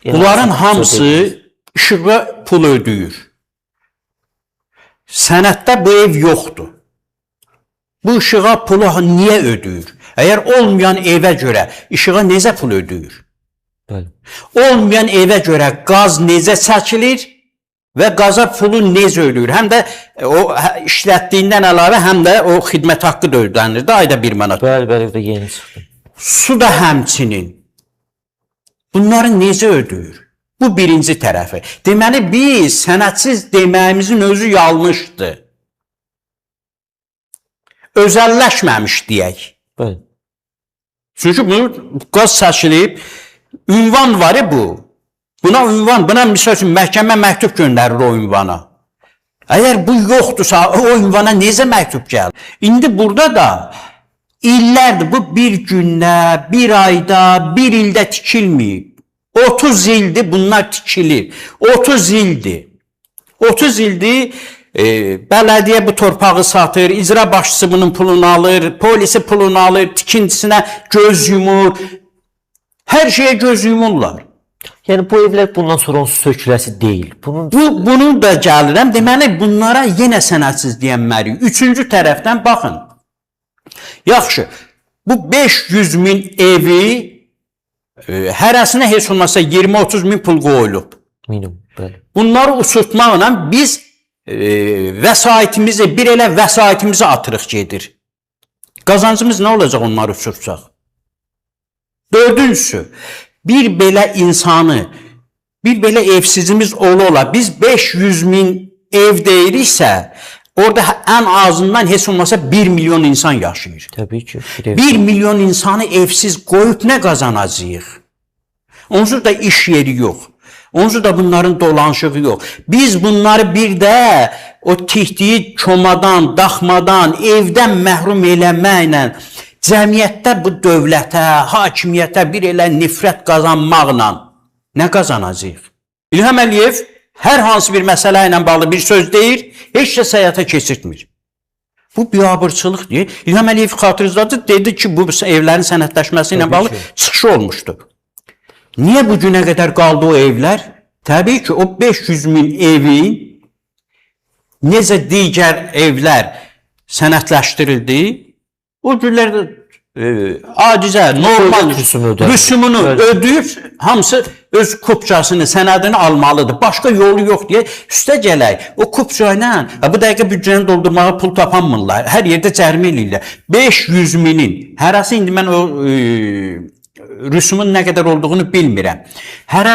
Bunların hamısı işığa pul ödəyir. Sənətdə bu ev yoxdur. Bu işığa pulu niyə ödəyir? Əgər olmayan evə görə işığa necə pul ödəyir? Bəli. Olmayan evə görə qaz necə çəkilir və qaza pulu necə ödəyir? Həm də o işlətdiyindən əlavə həm də o xidmət haqqı da ödənir də ayda 1 manat. Bəli, bəli, də yeni çıxdı. Su da həmçinin. Bunları necə ödəyir? Bu birinci tərəfi. Deməli biz sənətsiz deməyimizin özü yanlışdır. Özəlləşməmiş deyək. Bəli. Çünki bu qaz çəkilib, ünvan var bu. Buna ünvan, buna misal üçün məhkəmə məktub göndərir o ünvana. Əgər bu yoxdursa, o ünvana necə məktub gəlir? İndi burada da illərdir, bu bir gündə, bir ayda, bir ildə tikilməyib. 30 ildir bunlar tikilir. 30 ildir. 30 ildir bələdiyyə bu torpağı satır, icra başçısı bunun pulunu alır, polisi pulunu alır, tikintisinə göz yumur. Hər şeyə göz yumurlar. Yəni bu evlər bundan sonra onsuz söküləsi deyil. Bunu da gəlirəm. Deməli bunlara yenə sənədsiz deyənməliyik. Üçüncü tərəfdən baxın. Yaxşı, bu 500 min evi hərəsinə heç olmasa 20-30 min pul qoyulub. Minimum, bəli. Bunları uçurtmaqla biz vəsaitimizi, bir elə vəsaitimizi atırıq gedir. Qazancımız nə olacaq onları uçursaq? Dördüncüsü, bir belə insanı, bir belə evsizimiz ola, biz 500 min ev deyiriksə, orada ən azından heç olmasa 1 milyon insan yaşayır. Təbii ki. 1 milyon insanı evsiz qoyub nə qazanacağıq? Onsuz da iş yeri yox. Onsuz da bunların dolanışığı yox. Biz bunları bir də o tikdiyi çomadan, daxmadan, evdən məhrum eləməklə, cəmiyyətdə bu dövlətə, hakimiyyətə bir elə nifrət qazanmaqla nə qazanacağıq? İlham Əliyev hər hansı bir məsələ ilə bağlı bir söz deyir, heç kəs həyata keçirtmir. Bu biabırçılıq deyir. İlham Əliyev xatırınızdadır, dedi ki, bu evlərin sənədləşməsi ilə bağlı çıxışı olmuşdu. Niyə bu günə qədər qaldı o evlər? Təbii ki, o 500 min evin necə digər evlər sənədləşdirildi, o günlərdə acizə, normal rüsumunu ödəyir, hamısı öz kupçasını, sənədini almalıdır. Başqa yolu yox deyə üstə gələk. O kupça ilə bu dəqiqə büdcəni doldurmağa pul tapanmırlar. Hər yerdə cərimə eləyirlər. 500 minin, hərəsi indi mən o rüsumun nə qədər olduğunu bilmirəm. Hərəsi